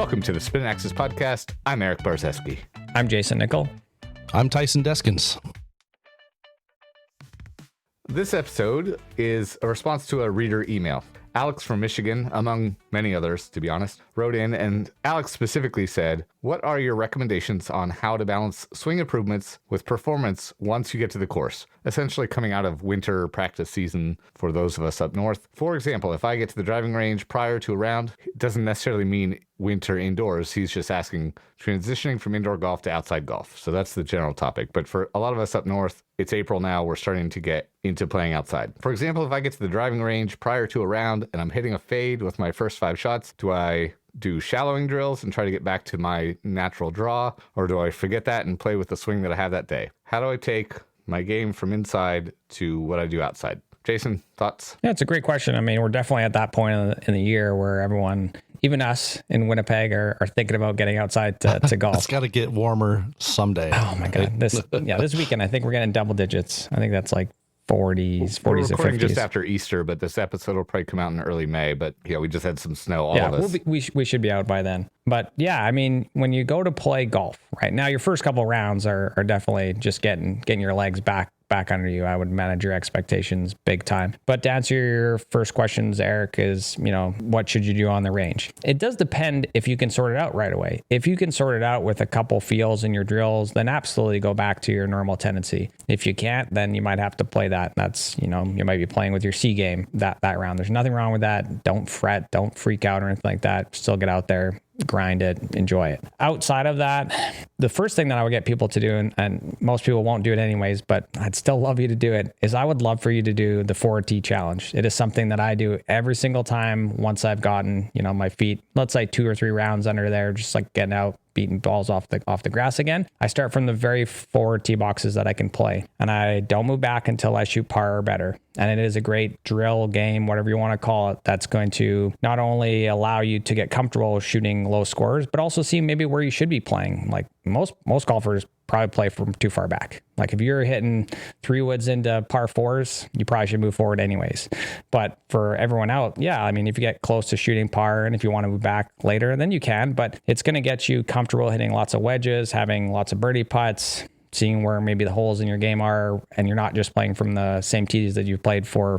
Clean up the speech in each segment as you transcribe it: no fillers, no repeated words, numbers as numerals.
Welcome to the Spin Axis Podcast. I'm Erik Barzeski. I'm Jayson Nickol. I'm Tyson Deskins. This episode is a response to a reader email. Alex from Michigan, among many others, to be honest, wrote in, and Alex specifically said, what are your recommendations on how to balance swing improvements with performance once you get to the course? Essentially coming out of winter practice season for those of us up north. For example, if I get to the driving range prior to a round, it doesn't necessarily mean winter indoors. He's just asking transitioning from indoor golf to outside golf. So that's the general topic. But for a lot of us up north, it's April now. We're starting to get into playing outside. For example, if I get to the driving range prior to a round and I'm hitting a fade with my first 5 shots, do I do shallowing drills and try to get back to my natural draw? Or do I forget that and play with the swing that I have that day? How do I take my game from inside to what I do outside? Jayson, thoughts? Yeah, it's a great question. I mean, we're definitely at that point in the year where everyone, even us in Winnipeg, are thinking about getting outside to golf. It's got to get warmer someday. Oh my God. This weekend, I think we're getting double digits. I think that's like 40s We're to recording 50s. just after Easter, but this episode will probably come out in early May. But yeah, we just had some snow, all of us. We should be out by then. But yeah, I mean, when you go to play golf, right now, your first couple rounds are definitely just getting your legs back under you. I would manage your expectations big time. But to answer your first questions, Erik, is, what should you do on the range? It does depend if you can sort it out right away. If you can sort it out with a couple feels in your drills, then absolutely go back to your normal tendency. If you can't, then you might have to play that. That's, you might be playing with your C game that round. There's nothing wrong with that. Don't fret, don't freak out or anything like that. Still get out there, grind it, enjoy it. Outside of that, the first thing that I would get people to do, and most people won't do it anyways, but I'd still love you to do it, is I would love for you to do the 4T challenge. It is something that I do every single time once I've gotten, my feet, let's say 2 or 3 rounds under there, just like getting out, beating balls off the grass again. I start from the very 4 tee boxes that I can play, and I don't move back until I shoot par or better. And it is a great drill game, whatever you want to call it, that's going to not only allow you to get comfortable shooting low scores, but also see maybe where you should be playing. Like most golfers probably play from too far back. Like if you're hitting 3 woods into par 4s, you probably should move forward anyways. But for everyone out, yeah, I mean, if you get close to shooting par and if you want to move back later, then you can, but it's going to get you comfortable hitting lots of wedges, having lots of birdie putts, seeing where maybe the holes in your game are, and you're not just playing from the same tees that you've played for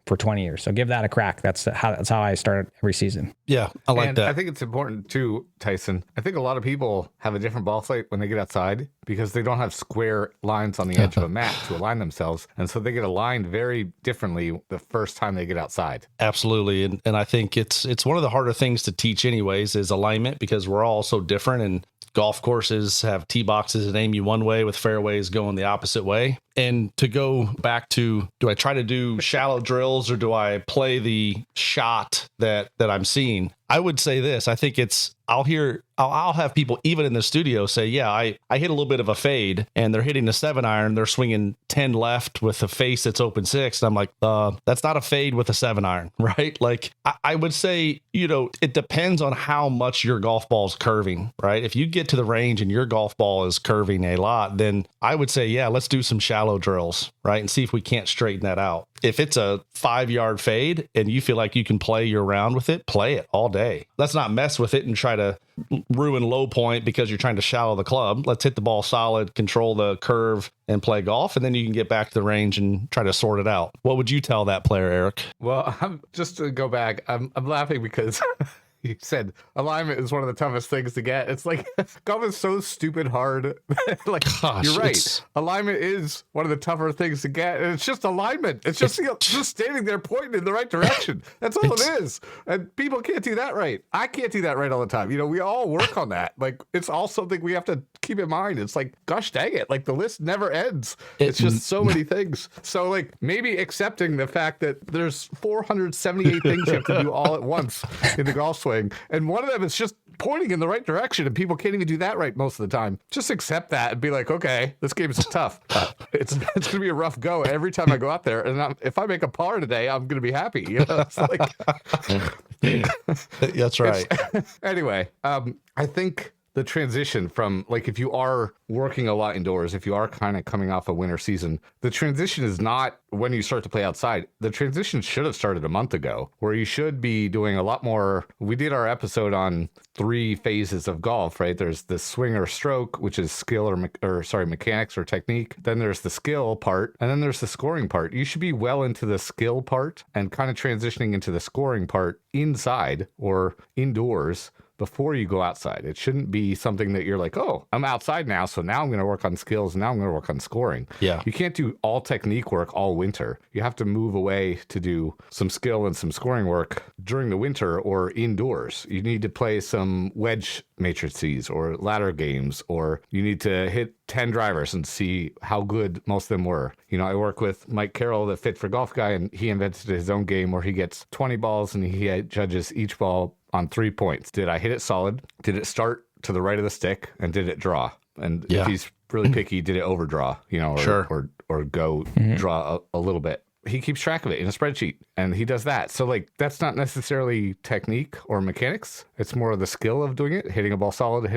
20 years. So give that a crack. That's how I start every season. Yeah, I like that. I think it's important too, Tyson. I think a lot of people have a different ball flight when they get outside because they don't have square lines on the edge of a mat to align themselves. And so they get aligned very differently the first time they get outside. Absolutely. And I think it's one of the harder things to teach anyways is alignment, because we're all so different, and golf courses have tee boxes that aim you one way with fairways going the opposite way. And to go back to, do I try to do shallow drills or do I play the shot that I'm seeing? I would say this. I think I'll have people even in the studio say, yeah, I hit a little bit of a fade and they're hitting a 7-iron. They're swinging 10 left with a face that's open 6. And I'm like, that's not a fade with a 7-iron, right? Like I would say, it depends on how much your golf ball is curving, right? If you get to the range and your golf ball is curving a lot, then I would say, yeah, let's do some shallow drills, right? And see if we can't straighten that out. If it's a 5-yard fade and you feel like you can play your round with it, play it all day. Let's not mess with it and try to ruin low point because you're trying to shallow the club. Let's hit the ball solid, control the curve, and play golf. And then you can get back to the range and try to sort it out. What would you tell that player, Erik? Well, just to go back, I'm laughing because you said alignment is one of the toughest things to get. It's like golf is so stupid hard. Like, gosh, you're right. Alignment is one of the tougher things to get. And it's just alignment. It's just standing there pointing in the right direction. That's all it is. And people can't do that right. I can't do that right all the time. We all work on that. Like, it's all something we have to keep in mind. It's like, gosh dang it. Like, the list never ends. It's just so many things. So, like, maybe accepting the fact that there's 478 things you have to do all at once in the golf swing. And one of them is just pointing in the right direction, and people can't even do that right most of the time. Just accept that and be like, okay, this game is tough. It's going to be a rough go every time I go out there. And if I make a par today, I'm going to be happy. It's like, that's right. Anyway, I think the transition from, like, if you are working a lot indoors, if you are kind of coming off a winter season, the transition is not when you start to play outside. The transition should have started a month ago, where you should be doing a lot more. We did our episode on 3 phases of golf, right? There's the swing or stroke, which is skill or mechanics or technique. Then there's the skill part, and then there's the scoring part. You should be well into the skill part and kind of transitioning into the scoring part inside or indoors before you go outside. It shouldn't be something that you're like, oh, I'm outside now, so now I'm going to work on skills, and now I'm going to work on scoring. Yeah. You can't do all technique work all winter. You have to move away to do some skill and some scoring work during the winter or indoors. You need to play some wedge matrices or ladder games, or you need to hit 10 drivers and see how good most of them were. You know, I work with Mike Carroll, the Fit for Golf guy, and he invented his own game where he gets 20 balls and he judges each ball on 3 points. Did I hit it solid? Did it start to the right of the stick? And did it draw? And if he's really picky, did it overdraw? You know, or go draw a little bit. He keeps track of it in a spreadsheet, and he does that. So, like, that's not necessarily technique or mechanics. It's more of the skill of doing it, hitting a ball solid,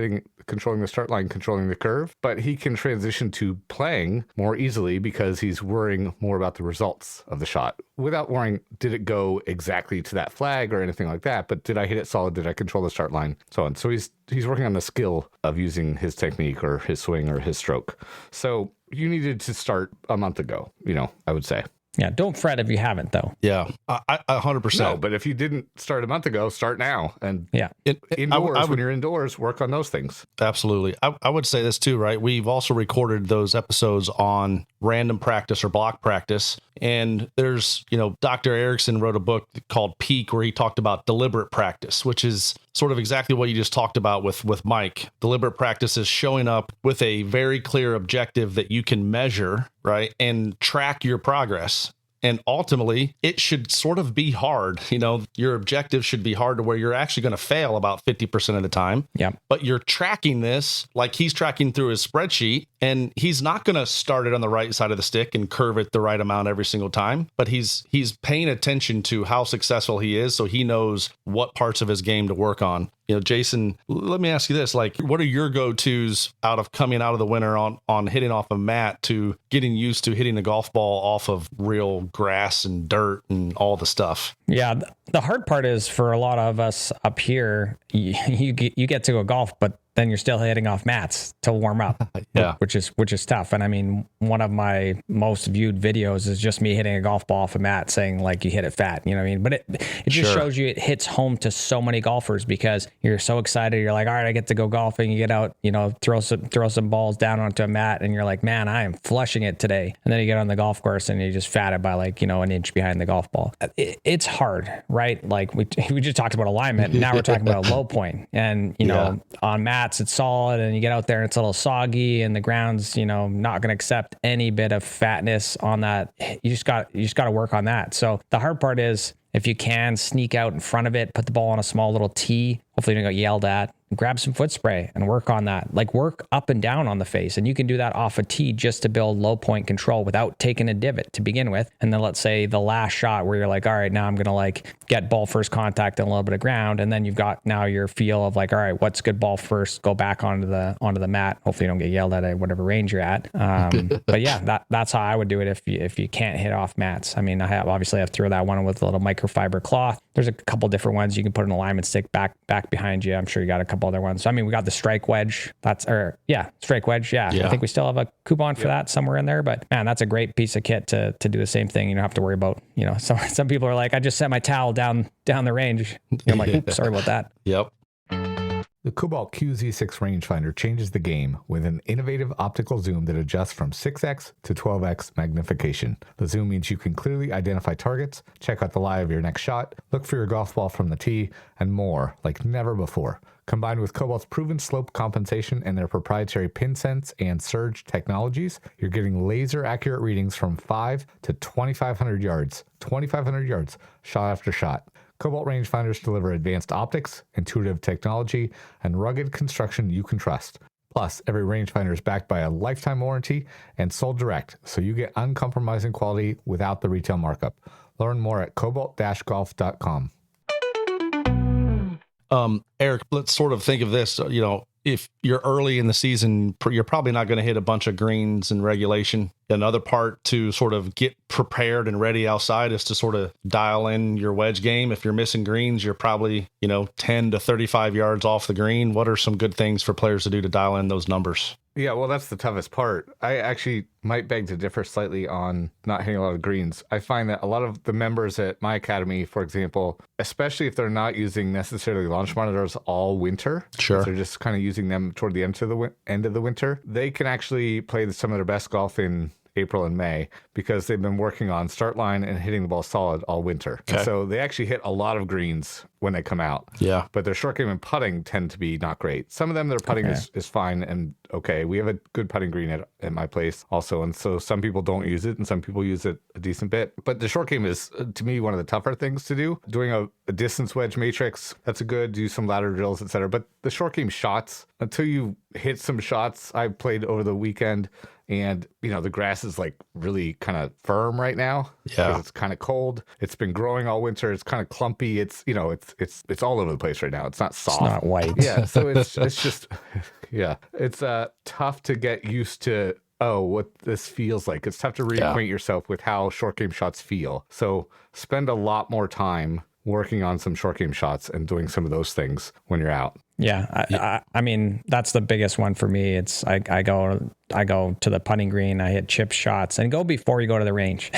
controlling the start line, controlling the curve. But he can transition to playing more easily because he's worrying more about the results of the shot without worrying, did it go exactly to that flag or anything like that? But did I hit it solid? Did I control the start line? So on. So he's working on the skill of using his technique or his swing or his stroke. So you needed to start a month ago, you know, I would say. Yeah, don't fret if you haven't, though. Yeah, 100%. No, but if you didn't start a month ago, start now. And indoors, when you're indoors, work on those things. Absolutely. I would say this too, right? We've also recorded those episodes on random practice or block practice. And there's, you know, Dr. Erickson wrote a book called Peak where he talked about deliberate practice, which is sort of exactly what you just talked about with Mike. Deliberate practice is showing up with a very clear objective that you can measure, right? And track your progress. And ultimately, it should sort of be hard. You know, your objective should be hard to where you're actually going to fail about 50% of the time. Yeah. But you're tracking this like he's tracking through his spreadsheet, and he's not going to start it on the right side of the stick and curve it the right amount every single time. But he's paying attention to how successful he is, so he knows what parts of his game to work on. You know, Jayson, let me ask you this, like, what are your go-tos out of coming out of the winter on hitting off a mat to getting used to hitting a golf ball off of real grass and dirt and all the stuff? Yeah. The hard part is for a lot of us up here, you get to go golf, but then you're still hitting off mats to warm up, which is tough. And I mean, one of my most viewed videos is just me hitting a golf ball off a mat saying like you hit it fat, you know what I mean? But it just shows you it hits home to so many golfers because you're so excited. You're like, all right, I get to go golfing. You get out, you know, throw some balls down onto a mat and you're like, man, I am flushing it today. And then you get on the golf course and you just fat it by like, you know, an inch behind the golf ball. It's hard, right? Like we just talked about alignment. Now we're talking about a low point. And, you know, on mats, it's solid and you get out there and it's a little soggy and the ground's, you know, not going to accept any bit of fatness on that. You just got to work on that. So the hard part is if you can sneak out in front of it, put the ball on a small little tee, hopefully you don't get yelled at, grab some foot spray and work on that. Like work up and down on the face. And you can do that off a tee just to build low point control without taking a divot to begin with. And then let's say the last shot where you're like, all right, now I'm going to like get ball first contact and a little bit of ground. And then you've got now your feel of like, all right, what's good ball first, go back onto the mat. Hopefully you don't get yelled at whatever range you're at. But yeah, that's how I would do it if you can't hit off mats. I mean, I have throw that one with a little microfiber cloth. There's a couple different ones. You can put an alignment stick back behind you. I'm sure you got a couple other ones. So, I mean, we got the strike wedge. Strike wedge. Yeah. I think we still have a coupon for that somewhere in there. But man, that's a great piece of kit to do the same thing. You don't have to worry about, you know, some people are like, I just set my towel down the range. I'm like, oops, sorry about that. Yep. The Cobalt QZ6 rangefinder changes the game with an innovative optical zoom that adjusts from 6x to 12x magnification. The zoom means you can clearly identify targets, check out the lie of your next shot, look for your golf ball from the tee, and more like never before. Combined with Cobalt's proven slope compensation and their proprietary pin sense and surge technologies, you're getting laser accurate readings from 5 to 2,500 yards. 2,500 yards, shot after shot. Cobalt rangefinders deliver advanced optics, intuitive technology, and rugged construction you can trust. Plus, every rangefinder is backed by a lifetime warranty and sold direct, so you get uncompromising quality without the retail markup. Learn more at cobalt-golf.com. Erik, let's sort of think of this, you know, if you're early in the season, you're probably not going to hit a bunch of greens in regulation. Another part to sort of get prepared and ready outside is to sort of dial in your wedge game. If you're missing greens, you're probably, 10 to 35 yards off the green. What are some good things for players to do to dial in those numbers? Yeah, well, that's the toughest part. I actually might beg to differ slightly on not hitting a lot of greens. I find that a lot of the members at my academy, for example, especially if they're not using necessarily launch monitors all winter, sure, they're just kind of using them toward the end of the winter, they can actually play some of their best golf in April and May because they've been working on start line and hitting the ball solid all winter. Okay. So they actually hit a lot of greens when they come out. Yeah. But their short game and putting tend to be not great. Some of them, their putting is fine and okay. We have a good putting green at my place also. And so some people don't use it and some people use it a decent bit. But the short game is, to me, one of the tougher things to do. Doing a distance wedge matrix, that's a good, do some ladder drills, etc. But the short game shots, until you hit some shots, I played over the weekend. And, the grass is like really kind of firm right now. Yeah. Because it's kind of cold. It's been growing all winter. It's kind of clumpy. It's, it's all over the place right now. It's not soft. It's not white. Yeah. So it's just, yeah. It's tough to get used to, what this feels like. It's tough to reacquaint yourself with how short game shots feel. So spend a lot more time working on some short game shots and doing some of those things when you're out. Yeah. I mean, that's the biggest one for me. It's I go to the putting green, I hit chip shots and go before you go to the range.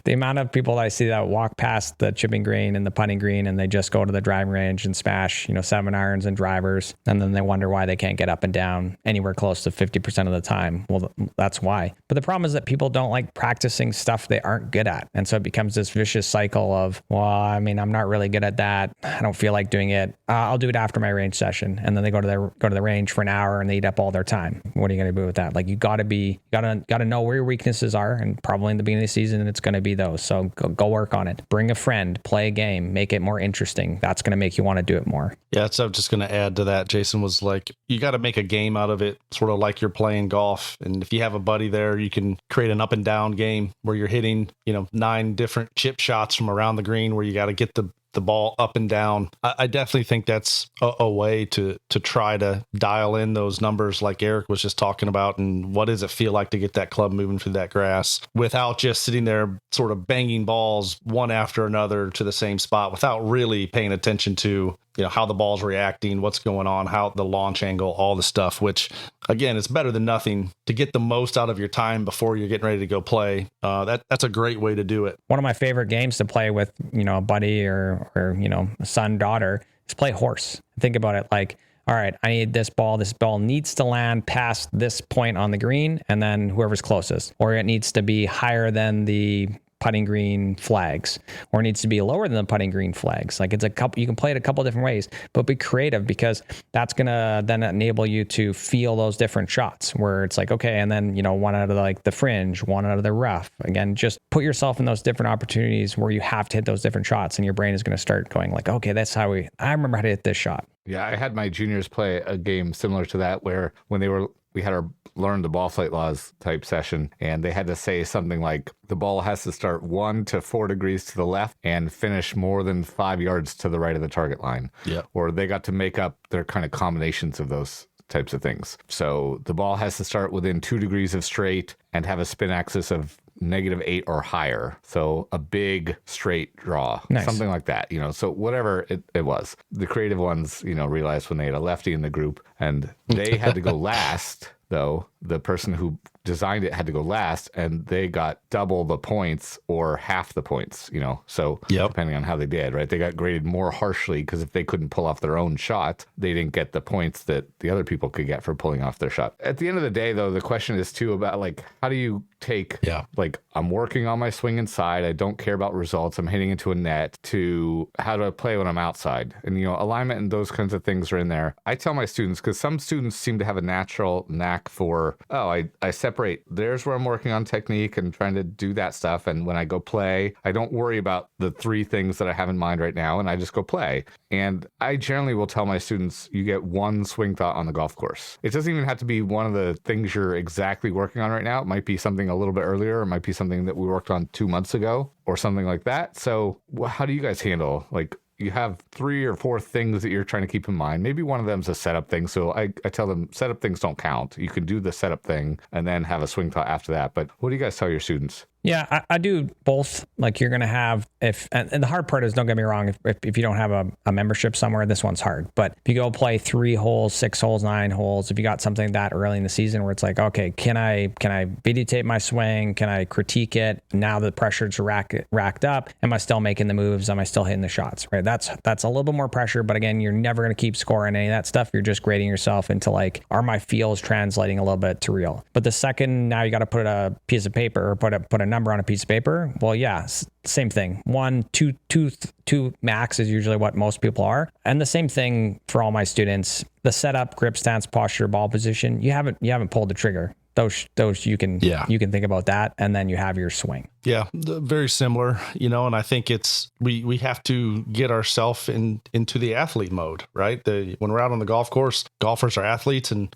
The amount of people that I see that walk past the chipping green and the putting green and they just go to the driving range and smash, 7 irons and drivers. And then they wonder why they can't get up and down anywhere close to 50% of the time. Well, that's why. But the problem is that people don't like practicing stuff they aren't good at. And so it becomes this vicious cycle of, I'm not really good at that. I don't feel like doing it. I'll do it after my range session. And then they go to the range for an hour and they eat up all their time. What are you going to do with that? Like you got to know where your weaknesses are, and probably in the beginning of the season it's going to be those. So go work on it. Bring a friend, play a game, make it more interesting. That's going to make you want to do it more. Yeah, so I'm just going to add to that. Jayson was like, you got to make a game out of it, sort of like you're playing golf. And if you have a buddy there, you can create an up and down game where you're hitting, 9 different chip shots from around the green where you got to get the ball up and down. I definitely think that's a way to try to dial in those numbers like Erik was just talking about, and what does it feel like to get that club moving through that grass without just sitting there sort of banging balls one after another to the same spot without really paying attention to how the ball's reacting, what's going on, how the launch angle, all the stuff, which again, it's better than nothing to get the most out of your time before you're getting ready to go play. That's a great way to do it. One of my favorite games to play with, a buddy or a son, daughter is play horse. Think about it like, all right, I need this ball. This ball needs to land past this point on the green and then whoever's closest, or it needs to be higher than the putting green flags, or it needs to be lower than the putting green flags. Like it's you can play it a couple different ways, but be creative, because that's going to then enable you to feel those different shots where it's like, okay, and then, one out of the fringe, one out of the rough. Again, just put yourself in those different opportunities where you have to hit those different shots, and your brain is going to start going like, okay, that's how I remember how to hit this shot. Yeah, I had my juniors play a game similar to that where when we had our learn the ball flight laws type session, and they had to say something like the ball has to start 1 to 4 degrees to the left and finish more than 5 yards to the right of the target line. Yeah. Or they got to make up their kind of combinations of those types of things. So the ball has to start within 2 degrees of straight and have a spin axis of -8 or higher. So a big straight draw, nice. Something like that, so whatever it was. The creative ones, realized when they had a lefty in the group and they had to go last, though. The person who designed it had to go last, and they got double the points or half the points, so depending on how they did, right? They got graded more harshly because if they couldn't pull off their own shot, they didn't get the points that the other people could get for pulling off their shot. At the end of the day, though, the question is too about like, how do you take, like, I'm working on my swing inside, I don't care about results, I'm hitting into a net, to how do I play when I'm outside? And, alignment and those kinds of things are in there. I tell my students, because some students seem to have a natural knack for, I separate, there's where I'm working on technique and trying to do that stuff. And when I go play, I don't worry about the 3 things that I have in mind right now, and I just go play. And I generally will tell my students, you get 1 swing thought on the golf course. It doesn't even have to be one of the things you're exactly working on right now. It might be something a little bit earlier. It might be something that we worked on 2 months ago or something like that. So how do you guys handle, like, you have 3 or 4 things that you're trying to keep in mind. Maybe one of them's a setup thing. So I tell them setup things don't count. You can do the setup thing and then have a swing thought after that. But what do you guys tell your students? Yeah, I do both. Like you're going to have, and the hard part is, don't get me wrong, if you don't have a membership somewhere, this one's hard. But if you go play 3 holes, 6 holes, 9 holes, if you got something that early in the season where it's like, okay, can I videotape my swing? Can I critique it? Now the pressure's racked up. Am I still making the moves? Am I still hitting the shots? Right? That's a little bit more pressure, but again, you're never going to keep scoring any of that stuff. You're just grading yourself into like, are my feels translating a little bit to real? But the second, now you got to put a piece of paper or put a number on a piece of paper. Well, yeah, same thing. 1, 2 max is usually what most people are. And the same thing for all my students. The setup, grip stance, posture, ball position, you haven't pulled the trigger. Those you can think about that, and then you have your swing. Yeah, very similar, and I think it's we have to get ourselves into the athlete mode, right? When we're out on the golf course, golfers are athletes, and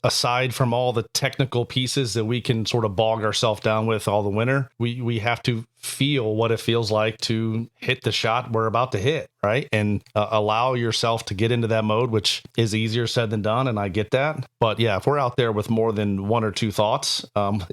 aside from all the technical pieces that we can sort of bog ourselves down with all the winter, we have to feel what it feels like to hit the shot we're about to hit, right? And allow yourself to get into that mode, which is easier said than done, and I get that. But yeah, if we're out there with more than 1 or 2 thoughts,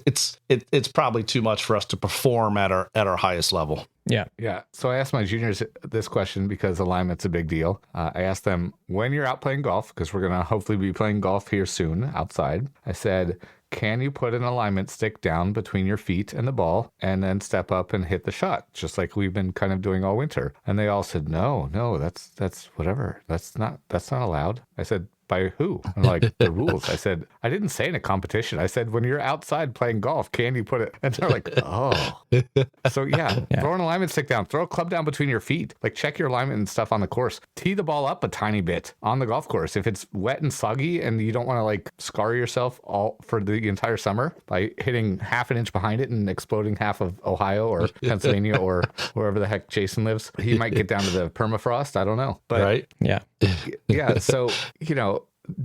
it's probably too much for us to perform at our highest level. Yeah. So I asked my juniors this question because alignment's a big deal. I asked them, when you're out playing golf, because we're going to hopefully be playing golf here soon outside, I said, can you put an alignment stick down between your feet and the ball and then step up and hit the shot, just like we've been kind of doing all winter? And they all said, no, that's whatever. That's not allowed. I said, by who? I'm like, the rules. I said, I didn't say in a competition. I said, when you're outside playing golf, can you put it? And they're like, oh. So yeah, throw an alignment stick down, throw a club down between your feet, like check your alignment and stuff on the course. Tee the ball up a tiny bit on the golf course. If it's wet and soggy and you don't want to like scar yourself all for the entire summer by hitting half an inch behind it and exploding half of Ohio or Pennsylvania or wherever the heck Jayson lives, he might get down to the permafrost. I don't know. But right. Yeah. So,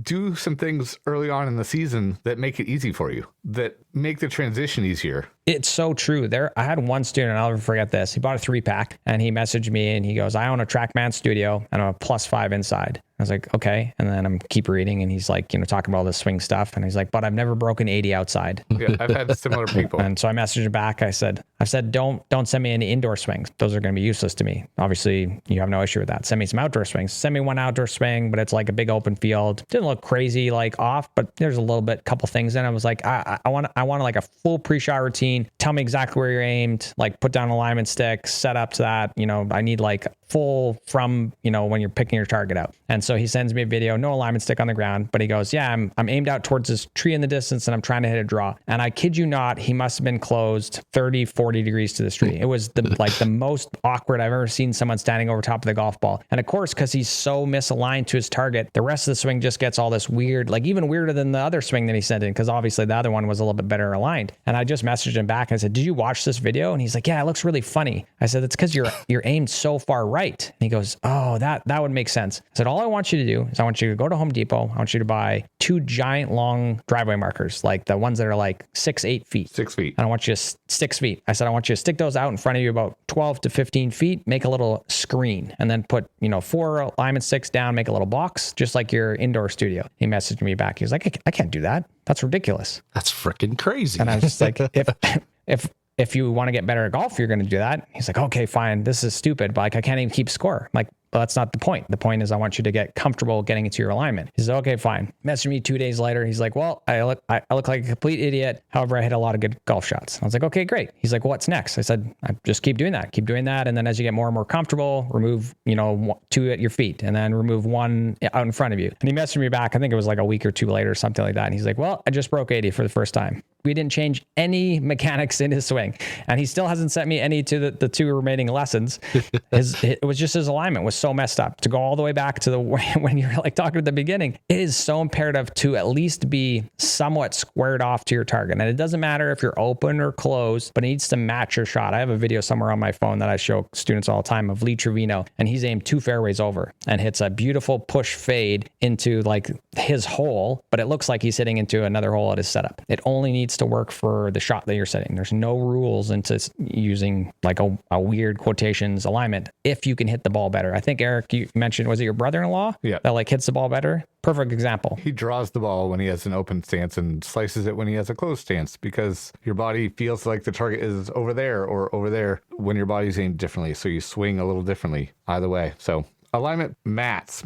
do some things early on in the season that make it easy for you, that make the transition easier. It's so true. I had one student, I'll never forget this. He bought a 3-pack and he messaged me and he goes, I own a TrackMan studio and I'm a +5 inside. I was like, okay. And then I'm keep reading and he's like, talking about all this swing stuff. And he's like, but I've never broken 80 outside. Yeah, I've had similar people. And so I messaged him back. I said, don't send me any indoor swings. Those are going to be useless to me. Obviously, you have no issue with that. Send me some outdoor swings. Send me one outdoor swing, but it's like a big open field. Didn't look crazy, like off, but there's a couple things in. I was like, I want like a full pre-shot routine. Tell me exactly where you're aimed, like put down an alignment stick, set up to that. I need like full from, when you're picking your target out. And so he sends me a video, no alignment stick on the ground, but he goes, yeah, I'm aimed out towards this tree in the distance and I'm trying to hit a draw. And I kid you not, he must have been closed 30, 40 degrees to this tree. It was the most awkward I've ever seen someone standing over top of the golf ball. And of course, because he's so misaligned to his target, the rest of the swing just gets all this weird, like even weirder than the other swing that he sent in, because obviously the other one was a little bit better aligned. And I just messaged him back and I said, did you watch this video? And he's like, yeah, it looks really funny. I said, it's because you're aimed so far right. And he goes, oh, that would make sense. I said, all I want you to do is I want you to go to Home Depot. I want you to buy 2 giant long driveway markers, like the ones that are like 8 feet. 6 feet. And I want you to 6 feet. I said, I want you to stick those out in front of you about 12 to 15 feet, make a little screen, and then put, 4 alignment sticks down, make a little box, just like your indoor studio. He messaged me back. He was like, I can't do that. That's ridiculous. That's freaking crazy. And I was just like, if you want to get better at golf, you're going to do that. He's like, okay, fine. This is stupid, but like, I can't even keep score. I'm like, well, that's not the point. The point is I want you to get comfortable getting into your alignment. He said, okay, fine. Messaged me 2 days later. He's like, well, I look like a complete idiot. However, I hit a lot of good golf shots. I was like, okay, great. He's like, well, what's next? I said, I just keep doing that. And then as you get more and more comfortable, remove, 2 at your feet and then remove 1 out in front of you. And he messaged me back. I think it was like a week or 2 later or something like that. And he's like, well, I just broke 80 for the first time. We didn't change any mechanics in his swing. And he still hasn't sent me any to the 2 remaining lessons. It was just his alignment was so messed up. To go all the way back to when you're like talking at the beginning, it is so imperative to at least be somewhat squared off to your target. And it doesn't matter if you're open or closed, but it needs to match your shot. I have a video somewhere on my phone that I show students all the time of Lee Trevino, and he's aimed 2 fairways over and hits a beautiful push fade into like his hole, but it looks like he's hitting into another hole at his setup. It only needs needs to work for the shot that you're setting. There's no rules into using like a weird quotations alignment if you can hit the ball better. I think Erik, you mentioned, was it your brother-in-law that like hits the ball better? Perfect example. He draws the ball when he has an open stance and slices it when he has a closed stance, because your body feels like the target is over there or over there when your body's aimed differently. So you swing a little differently either way. So alignment mats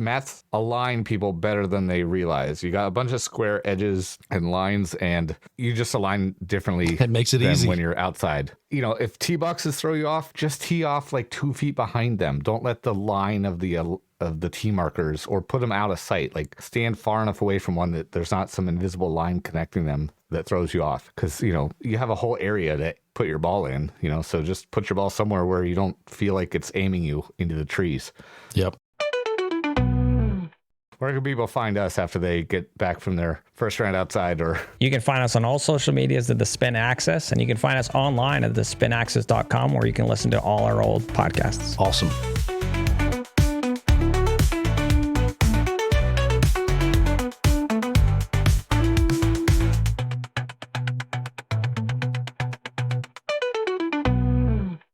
align people better than they realize. You got a bunch of square edges and lines, and you just align differently. It makes it easy when you're outside. You know, if tee boxes throw you off, just tee off like 2 feet behind them. Don't let the line of the tee markers, or put them out of sight. Like stand far enough away from one that there's not some invisible line connecting them that throws you off. Because, you know, you have a whole area to put your ball in, you know, so just put your ball somewhere where you don't feel like it's aiming you into the trees. Yep. Where can people find us after they get back from their first round outside? Or you can find us on all social medias at The Spin Axis, and you can find us online at thespinaxis.com, where you can listen to all our old podcasts. Awesome.